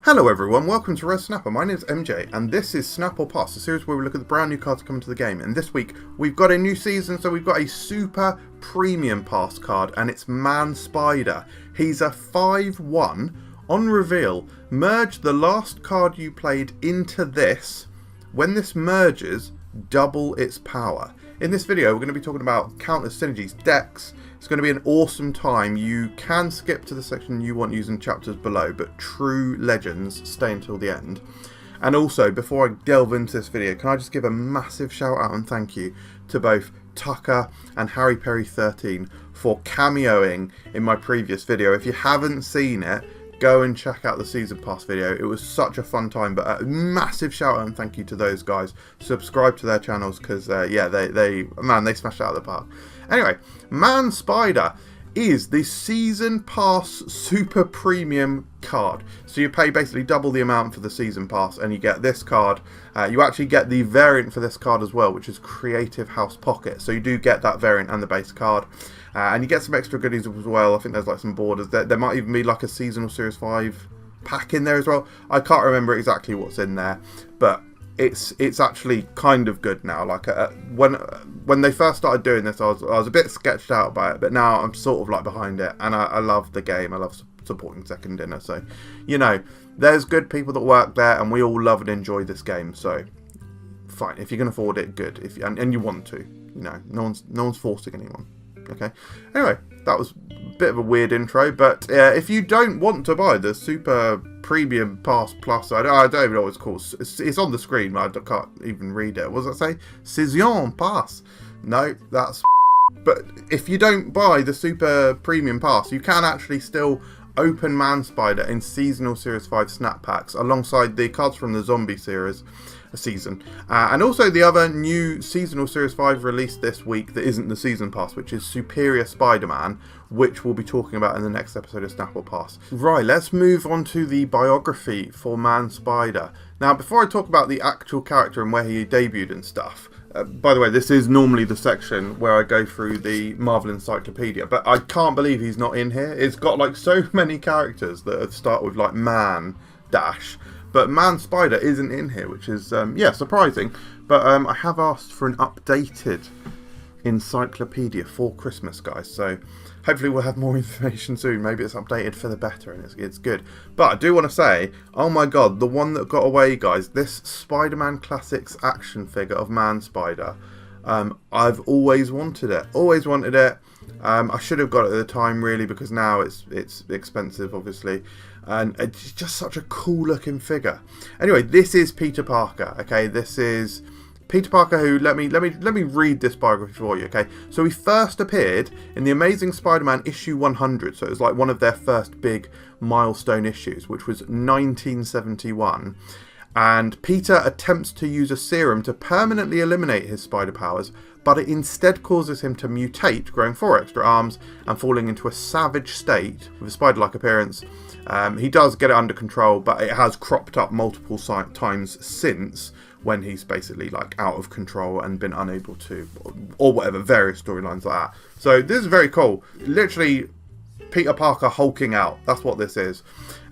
Hello everyone, welcome to Res Snapper. My name is MJ and this is Snap or Pass, a series where we look at the brand new cards coming to the game. And this week we've got a new season, so we've got a super premium pass card and it's Man Spider. He's a 5/1. On reveal, merge the last card you played into this. When this merges, double its power. In this video we're going to be talking about countless synergies, decks. It's going to be an awesome time. You can skip to the section you want using chapters below, but true legends stay until the end. And also, before I delve into this video, can I just give a massive shout out and thank you to both Tucker and Harry Perry 13 for cameoing in my previous video. If you haven't seen it, go and check out the season pass video. It was such a fun time, but a massive shout out and thank you to those guys. Subscribe to their channels because yeah, they smashed it out of the park. Anyway, Man Spider is the season pass super premium card. So you pay basically double the amount for the season pass and you get this card. You actually get the variant for this card as well, which is Creative House Pocket. So you do get that variant and the base card. And you get some extra goodies as well. I think there's like some borders. There might even be like a seasonal Series 5 pack in there as well. I can't remember exactly what's in there, but it's actually kind of good now. Like when they first started doing this, I was a bit sketched out by it, but now I'm sort of like behind it, and I love the game. I love supporting Second Dinner. So, you know, there's good people that work there, and we all love and enjoy this game. So, fine, if you can afford it, good. And you want to, you know, no one's forcing anyone. Okay. Anyway, that was a bit of a weird intro, but if you don't want to buy the super premium pass plus, I don't even know what it's called. It's on the screen, but I can't even read it. What does that say? Saison pass. No, that's. But if you don't buy the super premium pass, you can actually still open Man Spider in seasonal Series 5 snap packs alongside the cards from the Zombie series. Season and also the other new seasonal Series 5 released this week that isn't the season pass, which is Superior Spider-Man, which we'll be talking about in the next episode of Snap or Pass. Right, let's move on to the biography for Man Spider. Now, before I talk about the actual character and where he debuted and stuff, by the way, this is normally the section where I go through the Marvel Encyclopedia, but I can't believe he's not in here. It's got like so many characters that start with like Man dash, but Man Spider isn't in here, which is, yeah, surprising. But I have asked for an updated encyclopedia for Christmas, guys. So hopefully we'll have more information soon. Maybe it's updated for the better and it's good. But I do want to say, oh my god, the one that got away, guys, this Spider-Man Classics action figure of Man Spider. I've always wanted it. Always wanted it. I should have got it at the time, really, because now it's expensive, obviously, and it's just such a cool looking figure. Anyway, this is Peter Parker. Okay, this is Peter Parker, who let me read this biography for you. Okay, so he first appeared in the Amazing Spider-Man issue 100. So it was like one of their first big milestone issues, which was 1971. And Peter attempts to use a serum to permanently eliminate his spider powers, but it instead causes him to mutate, growing 4 extra arms and falling into a savage state with a spider-like appearance. He does get it under control, but it has cropped up multiple times since, when he's basically like out of control and been unable to, or whatever, various storylines like that. So this is very cool. Literally, Peter Parker hulking out. That's what this is.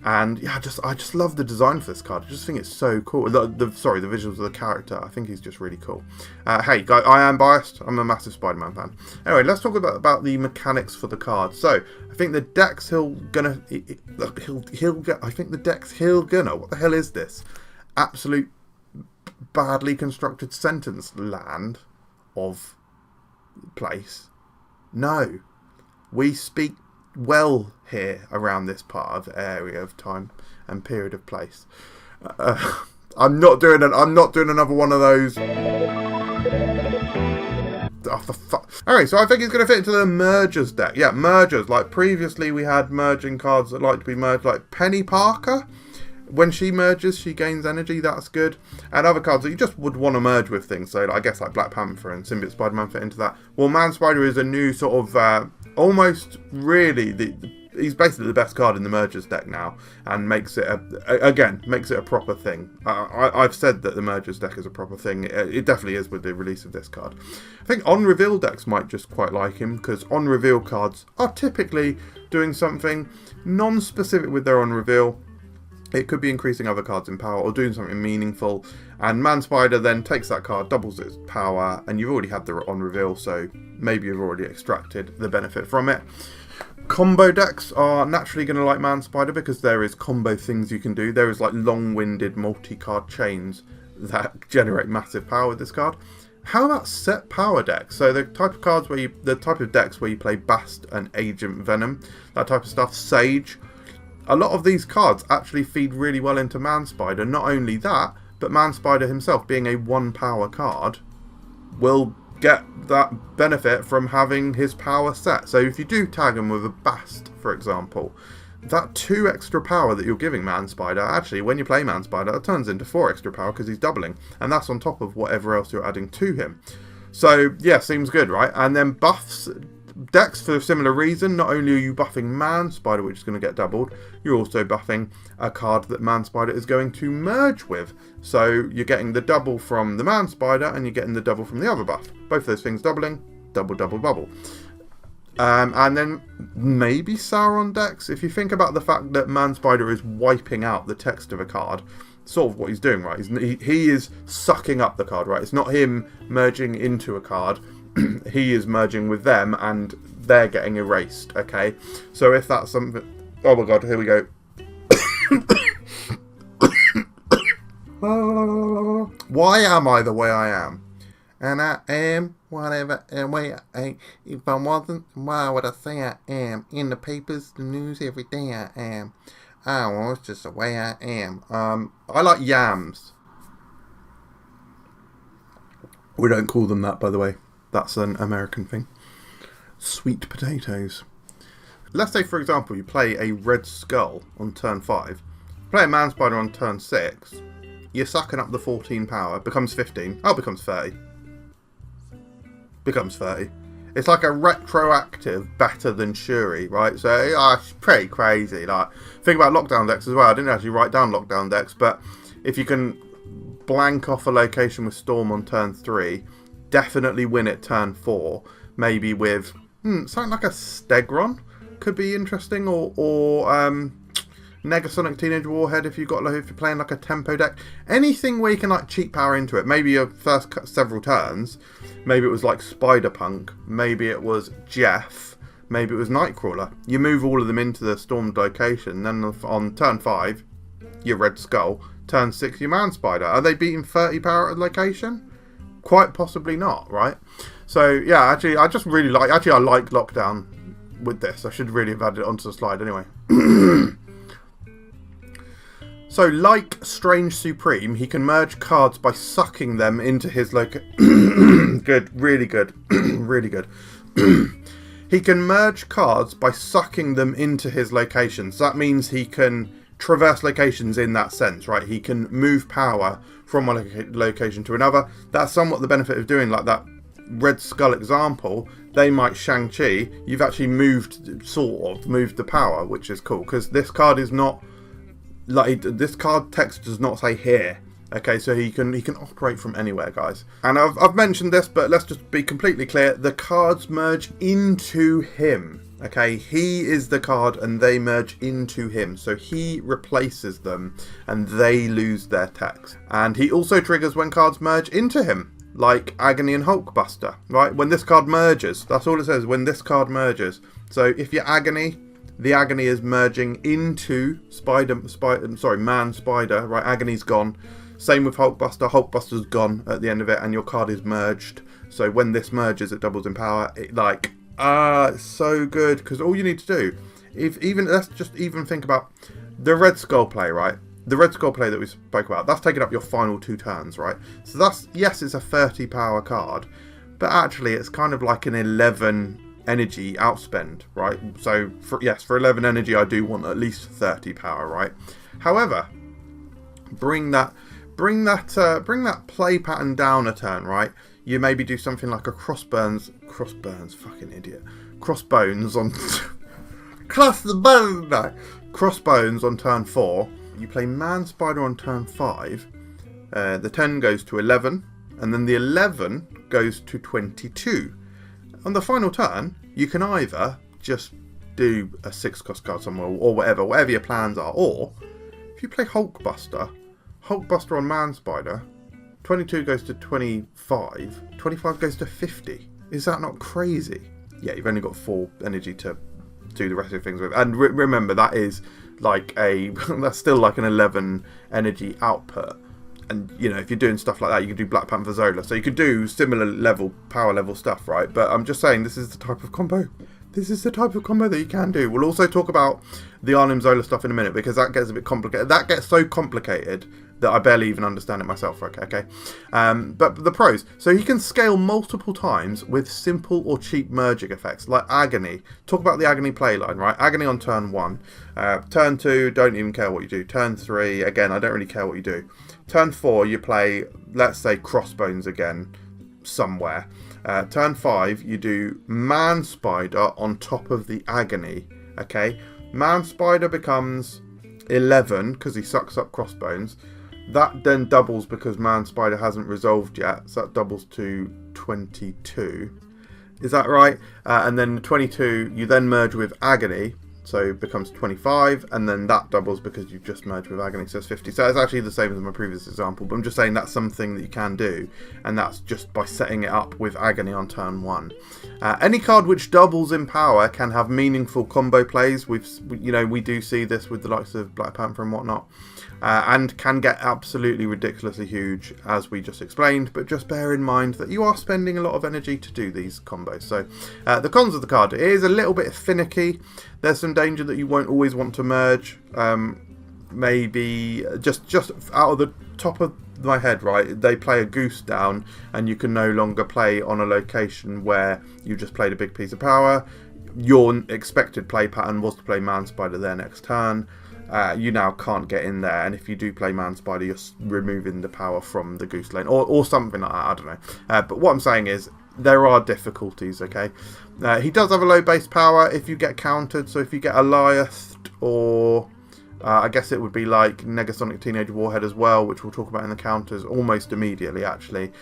And yeah, I just love the design for this card. I just think it's so cool. The visuals of the character. I think he's just really cool. Hey, guys, I am biased. I'm a massive Spider-Man fan. Anyway, let's talk about the mechanics for the card. So I think the decks he'll gonna. I think the decks he'll gonna. What the hell is this? Absolute badly constructed sentence. Land of place. No, we speak well here around this part of area of time and period of place. I'm not doing another one of those. Oh, for fuck. Alright, so I think it's going to fit into the mergers deck. Yeah, mergers. Like previously we had merging cards that like to be merged, like Penny Parker. When she merges, she gains energy. That's good. And other cards that you just would want to merge with things. So I guess like Black Panther and Symbiote Spider-Man fit into that. Well, Man Spider is a new sort of almost really he's basically the best card in the mergers deck now, and makes it a proper thing. I've said that the mergers deck is a proper thing. It definitely is with the release of this card. I think on reveal decks might just quite like him, because on reveal cards are typically doing something non-specific with their on reveal. It could be increasing other cards in power or doing something meaningful. And Man Spider then takes that card, doubles its power, and you've already had the on reveal, so maybe you've already extracted the benefit from it. Combo decks are naturally going to like Man Spider because there is combo things you can do. There is like long-winded multi-card chains that generate massive power with this card. How about set power decks? So the type of cards where the type of decks where you play Bast and Agent Venom, that type of stuff, Sage. A lot of these cards actually feed really well into Man Spider. Not only that, but Man Spider himself, being a 1 power card, will get that benefit from having his power set. So if you do tag him with a Bast, for example, that 2 extra power that you're giving Man Spider, actually, when you play Man Spider, it turns into 4 extra power because he's doubling. And that's on top of whatever else you're adding to him. So, yeah, seems good, right? And then buffs decks for a similar reason. Not only are you buffing Man Spider, which is going to get doubled, you're also buffing a card that Man Spider is going to merge with. So you're getting the double from the Man Spider and you're getting the double from the other buff. Both those things doubling, double, double, double. And then maybe Sauron decks. If you think about the fact that Man Spider is wiping out the text of a card, sort of what he's doing, right? He is sucking up the card, right? It's not him merging into a card. He is merging with them and they're getting erased, okay? So if that's something... Oh my god, here we go. Why am I the way I am? And I am whatever and way I am. If I wasn't, why would I say I am? In the papers, the news, every day I am. Oh, well, it's just the way I am. I like yams. We don't call them that, by the way. That's an American thing. Sweet potatoes. Let's say, for example, you play a Red Skull on turn 5. Play a Man Spider on turn 6. You're sucking up the 14 power. Becomes 15. Oh, becomes 30. Becomes 30. It's like a retroactive better than Shuri, right? So, it's pretty crazy. Like, think about lockdown decks as well. I didn't actually write down lockdown decks, but if you can blank off a location with Storm on turn 3... definitely win it turn 4, maybe with something like a Stegron could be interesting, or Negasonic Teenage Warhead if you've got if you're playing like a tempo deck. Anything where you can like cheat power into it. Maybe your first several turns, maybe it was like Spider-Punk, maybe it was Jeff, maybe it was Nightcrawler. You move all of them into the stormed location, then on turn 5, your Red Skull, turn 6, your Man Spider. Are they beating 30 power at a location? Quite possibly not, right? So, yeah, actually, I just really like... Actually, I like Lockdown with this. I should really have added it onto the slide anyway. So, like Strange Supreme, he can merge cards by sucking them into his Good, really good. Really good. He can merge cards by sucking them into his locations. That means he can traverse locations in that sense, right? He can move power from one location to another. That's somewhat the benefit of doing like that Red Skull example. They might Shang-Chi. You've actually moved the power, which is cool because this card is not like this card text does not say here. Okay, so he can operate from anywhere, guys. And I've mentioned this, but let's just be completely clear. The cards merge into him. Okay, he is the card and they merge into him. So he replaces them and they lose their text. And he also triggers when cards merge into him, like Agony and Hulkbuster, right? When this card merges, that's all it says, when this card merges. So if you're Agony, the Agony is merging into Man Spider, right? Agony's gone. Same with Hulkbuster. Hulkbuster's gone at the end of it and your card is merged. So when this merges, it doubles in power. It's so good because all you need to do, let's just even think about the Red Skull play, right? The Red Skull play that we spoke about, that's taking up your final 2 turns, right? So that's, yes, it's a 30 power card, but actually it's kind of like an 11 energy outspend, right? So for 11 energy, I do want at least 30 power, right? However, bring that play pattern down a turn, right? You maybe do something like a crossbones, fucking idiot. Crossbones on Crossbones on turn 4. You play Man Spider on turn 5. The 10 goes to 11, and then the 11 goes to 22. On the final turn, you can either just do a 6 cost card somewhere or whatever your plans are, or If you play Hulkbuster on Man Spider, 22 goes to 25, 25 goes to 50. Is that not crazy? Yeah, you've only got 4 energy to do the rest of the things with. And remember, that is like that's still like an 11 energy output. And, you know, if you're doing stuff like that, you could do Black Panther Zola. So you could do similar power level stuff, right? But I'm just saying, this is the type of combo. This is the type of combo that you can do. We'll also talk about the Arnim Zola stuff in a minute, because that gets a bit complicated. That gets so complicated that I barely even understand it myself. Okay. But the pros. So he can scale multiple times with simple or cheap merging effects, like Agony. Talk about the Agony playline, right? Agony on turn 1. Turn 2, don't even care what you do. Turn 3, again, I don't really care what you do. Turn 4, you play, let's say, Crossbones again, somewhere. Turn 5, you do Man Spider on top of the Agony. Okay, Man Spider becomes 11 because he sucks up Crossbones. That then doubles because Man Spider hasn't resolved yet, so that doubles to 22. Is that right? And then 22, you then merge with Agony, so it becomes 25, and then that doubles because you've just merged with Agony, so it's 50. So it's actually the same as my previous example, but I'm just saying that's something that you can do, and that's just by setting it up with Agony on turn 1. Any card which doubles in power can have meaningful combo plays. We do see this with the likes of Black Panther and whatnot, and can get absolutely ridiculously huge, as we just explained, but just bear in mind that you are spending a lot of energy to do these combos. So the cons of the card: it is a little bit finicky. There's some danger that you won't always want to merge. Maybe just out of the top of my head, right, they play a goose down, and you can no longer play on a location where you just played a big piece of power. Your expected play pattern was to play Man Spider their next turn. You now can't get in there, and if you do play Man Spider, you're removing the power from the goose lane, or something like that. I don't know. But what I'm saying is, there are difficulties, okay? He does have a low base power if you get countered, so if you get Eliath, or I guess it would be like Negasonic Teenage Warhead as well, which we'll talk about in the counters almost immediately, actually.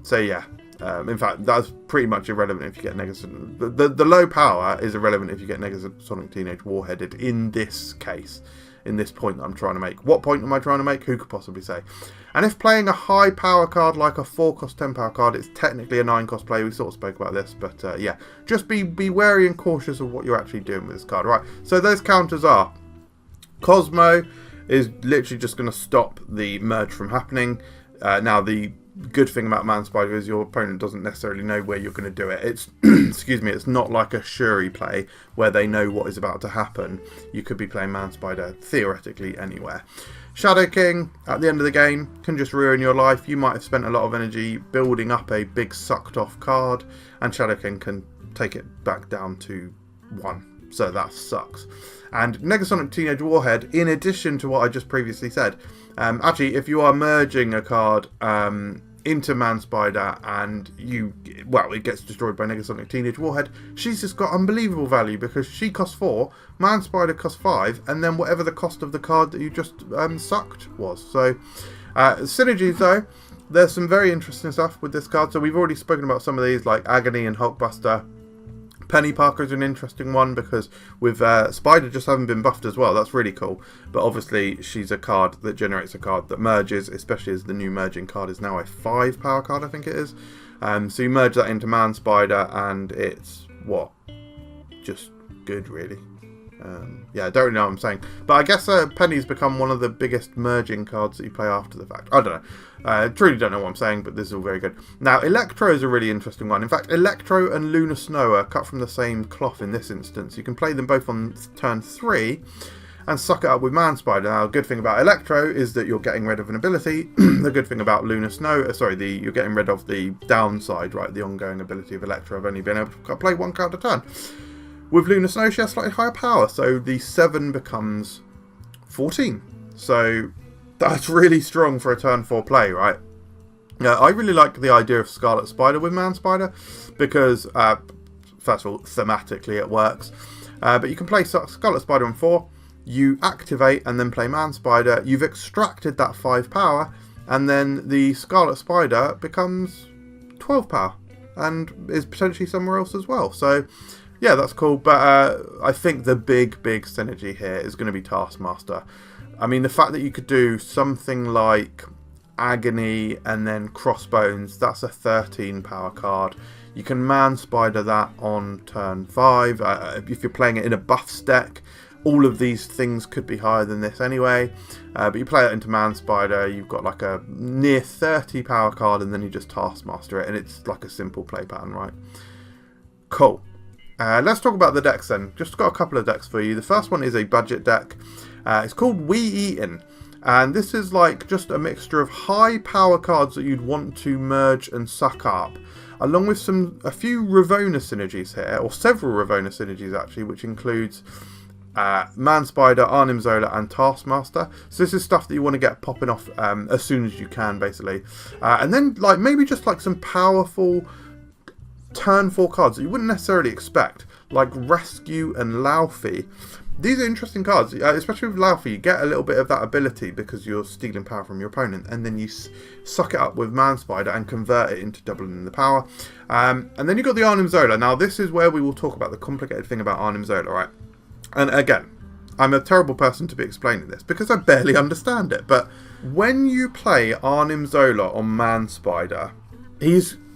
So yeah, in fact, that's pretty much irrelevant if you get Negasonic. The low power is irrelevant if you get Negasonic Teenage Warheaded in this case. In this point that I'm trying to make. What point am I trying to make? Who could possibly say? And if playing a high power card like a 4-cost 10 power card, it's technically a 9-cost play. We sort of spoke about this, but yeah, just be wary and cautious of what you're actually doing with this card. Right, so those counters are: Cosmo is literally just going to stop the merge from happening. Now, the good thing about Man Spider is your opponent doesn't necessarily know where you're going to do it. It's excuse me, it's not like a Shuri play where they know what is about to happen. You could be playing Man Spider theoretically anywhere. Shadow King at the end of the game can just ruin your life. You might have spent a lot of energy building up a big sucked off card, and Shadow King can take it back down to 1. So that sucks. And Negasonic Teenage Warhead, in addition to what I just previously said, actually, if you are merging a card into Man Spider and it gets destroyed by Negasonic Teenage Warhead, she's just got unbelievable value because she costs 4, Man Spider costs 5, and then whatever the cost of the card that you just sucked was. So, Synergies though, there's some very interesting stuff with this card. So we've already spoken about some of these, like Agony and Hulkbuster. Penny Parker is an interesting one because with Spider just having been buffed as well, that's really cool. But obviously she's a card that generates a card that merges, especially as the new merging card is now a 5 power card, I think it is. So you merge that into Man Spider and it's, just good really. Yeah, I don't really know what I'm saying. But I guess Penny's become one of the biggest merging cards that you play after the fact. I don't know. I truly don't know what I'm saying, but this is all very good. Now, Electro is a really interesting one. In fact, Electro and Lunar Snow are cut from the same cloth in this instance. You can play them both on turn 3 and suck it up with Man Spider. Now, the good thing about Electro is that you're getting rid of an ability. The good thing about Lunar Snow, you're getting rid of the downside, right? The ongoing ability of Electro of only being able to play 1 card a turn. With Lunar Snow, she has slightly higher power, so the 7 becomes 14. So that's really strong for a turn 4 play, right? I really like the idea of Scarlet Spider with Man Spider because, first of all, thematically it works. But you can play Scarlet Spider on 4, you activate and then play Man Spider. You've extracted that 5 power, and then the Scarlet Spider becomes 12 power and is potentially somewhere else as well. So yeah, that's cool, but I think the big synergy here is going to be Taskmaster. I mean, the fact that you could do something like Agony and then Crossbones, that's a 13 power card. You can Man Spider that on turn 5. If you're playing it in a buffs deck, all of these things could be higher than this anyway. But you play it into Man Spider, you've got like a near 30 power card, and then you just Taskmaster it, and it's like a simple play pattern, right? Cool. Let's talk about the decks then. Just got a couple of decks for you. The first one is a budget deck. It's called We Eatin'. And this is like just a mixture of high power cards that you'd want to merge and suck up, along with a few Ravona synergies here, or several Ravona synergies actually, which includes Man Spider, Arnim Zola, and Taskmaster. So this is stuff that you want to get popping off as soon as you can, basically. And then like maybe just like some powerful turn 4 cards that you wouldn't necessarily expect, like Rescue and Laufey. These are interesting cards, especially with Laufey. You get a little bit of that ability because you're stealing power from your opponent, and then you suck it up with Man Spider and convert it into doubling the power. And then you've got the Arnim Zola. Now, this is where we will talk about the complicated thing about Arnim Zola, right? And again, I'm a terrible person to be explaining this because I barely understand it. But when you play Arnim Zola on Man Spider,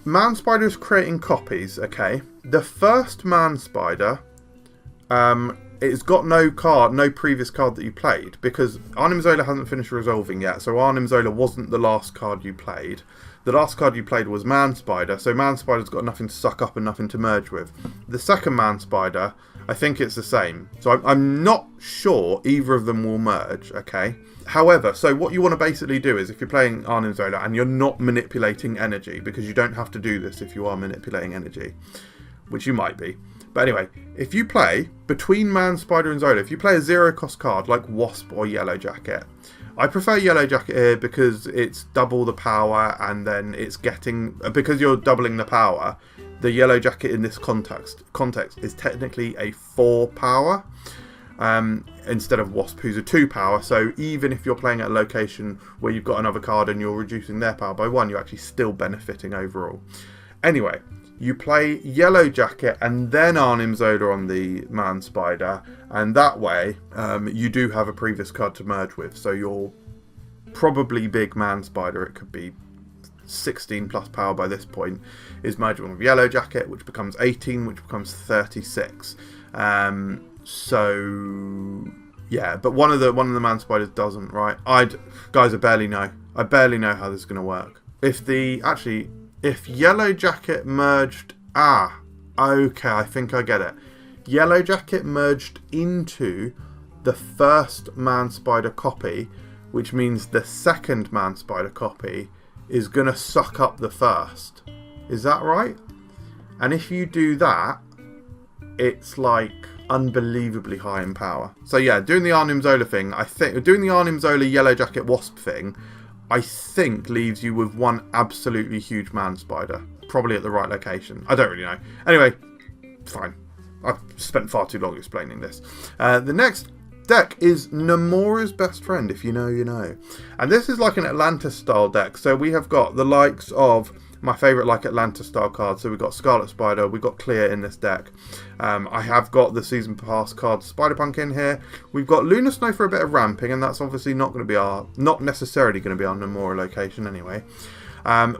Man Spider is creating copies, okay? The first Man Spider, it's got no previous card that you played, because Arnim Zola hasn't finished resolving yet, so Arnim Zola wasn't the last card you played. The last card you played was Man Spider, so Man Spider's got nothing to suck up and nothing to merge with. The second Man Spider, I think it's the same. So I'm not sure either of them will merge, okay? However, so what you want to basically do is, if you're playing Arnim Zola and you're not manipulating energy, because you don't have to do this if you are manipulating energy, which you might be. But anyway, if you play between Man Spider and Zola, if you play a 0-cost card like Wasp or Yellow Jacket, I prefer Yellow Jacket here because it's double the power, and then it's because you're doubling the power, the Yellow Jacket in this context is technically a 4 power instead of Wasp, who's a 2 power. So even if you're playing at a location where you've got another card and you're reducing their power by 1, you're actually still benefiting overall. Anyway, you play Yellow Jacket and then Arnim Zola on the Man Spider, and that way you do have a previous card to merge with. So your probably big Man Spider, it could be 16 plus power by this point, is merging with Yellow Jacket, which becomes 18, which becomes 36. So yeah, but one of the Man Spiders doesn't, right? Guys, I barely know how this is going to work. If Yellow Jacket merged... okay, I think I get it. Yellow Jacket merged into the first Man Spider copy, which means the second Man Spider copy is going to suck up the first. Is that right? And if you do that, it's like unbelievably high in power. So yeah, doing the Arnim Zola thing, doing the Arnim Zola Yellow Jacket Wasp thing, I think leaves you with one absolutely huge Man Spider. Probably at the right location. I don't really know. Anyway, fine. I've spent far too long explaining this. The next deck is Nomura's Best Friend. If you know, you know. And this is like an Atlantis style deck. So we have got the likes of my favourite like Atlantis style cards. So we've got Scarlet Spider, we've got Clear in this deck. I have got the Season Pass card Spider-Punk in here. We've got Lunar Snow for a bit of ramping, and that's obviously not necessarily going to be our Nomura location anyway.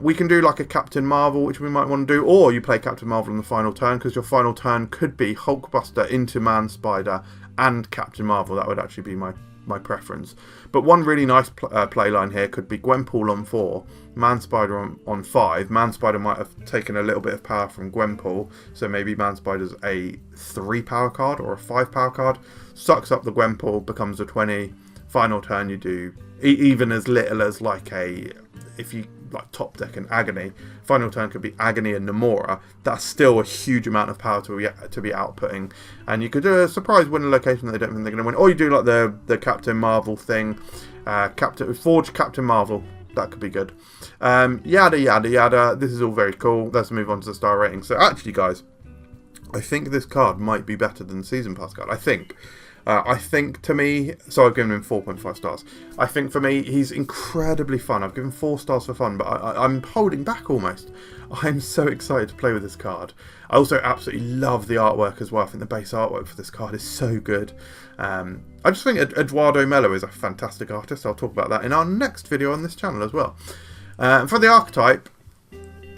We can do like a Captain Marvel, which we might want to do, or you play Captain Marvel on the final turn, because your final turn could be Hulkbuster into Man Spider and Captain Marvel. That would actually be my preference. But one really nice play line here could be Gwenpool on 4, Man Spider on 5. Man Spider might have taken a little bit of power from Gwenpool, so maybe Man Spider's a 3 power card or a 5 power card. Sucks up the Gwenpool, becomes a 20. Final turn you do even as little as like if you like top deck and Agony. Final turn could be Agony and Nomura. That's still a huge amount of power to be outputting, and you could do a surprise winner location that they don't think they're going to win, or you do like the Captain Marvel thing, Forge Captain Marvel. That could be good. Yada yada yada. This is all very cool. Let's move on to the star rating. So actually, guys, I think this card might be better than the Season Pass card. I think. I think to me, so I've given him 4.5 stars. I think for me, he's incredibly fun. I've given 4 stars for fun, but I'm holding back almost. I'm so excited to play with this card. I also absolutely love the artwork as well. I think the base artwork for this card is so good. I just think Eduardo Mello is a fantastic artist. I'll talk about that in our next video on this channel as well. For the archetype,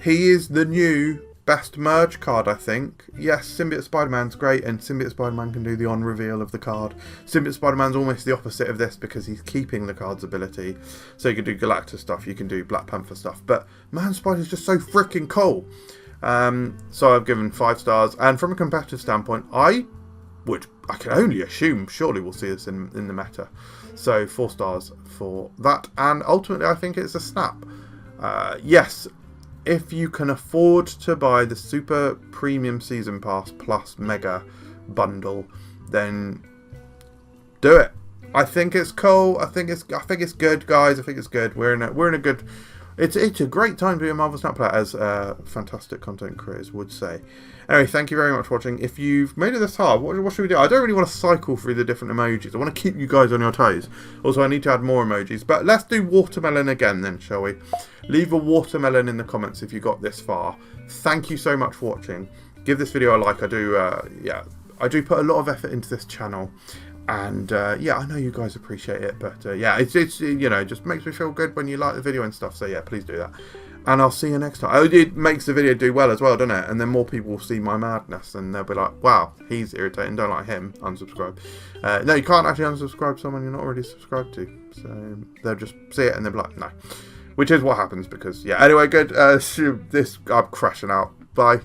he is the new best merge card, I think. Yes, Symbiote Spider-Man's great, and Symbiote Spider-Man can do the on-reveal of the card. Symbiote Spider-Man's almost the opposite of this because he's keeping the card's ability. So you can do Galactus stuff, you can do Black Panther stuff, but Man Spider's just so freaking cool. So I've given 5 stars, and from a competitive standpoint, I can only assume, surely we'll see this in the meta. So 4 stars for that, and ultimately I think it's a snap. Yes, if you can afford to buy the Super Premium Season Pass plus Mega Bundle, then do it. I think it's cool. I think it's good, guys. I think it's good. We're in a good. It's a great time to be a Marvel Snap player, as fantastic content creators would say. Anyway, thank you very much for watching. If you've made it this hard, what should we do? I don't really want to cycle through the different emojis. I want to keep you guys on your toes. Also, I need to add more emojis. But let's do watermelon again then, shall we? Leave a watermelon in the comments if you got this far. Thank you so much for watching. Give this video a like. I do put a lot of effort into this channel. And yeah, I know you guys appreciate it, but yeah, it's you know, just makes me feel good when you like the video and stuff. So yeah, please do that. And I'll see you next time. Oh, it makes the video do well as well, doesn't it? And then more people will see my madness, and they'll be like, "Wow, he's irritating. Don't like him. Unsubscribe." No, you can't actually unsubscribe to someone you're not already subscribed to. So they'll just see it and they'll be like, "No," which is what happens because yeah. Anyway, good. I'm crashing out. Bye.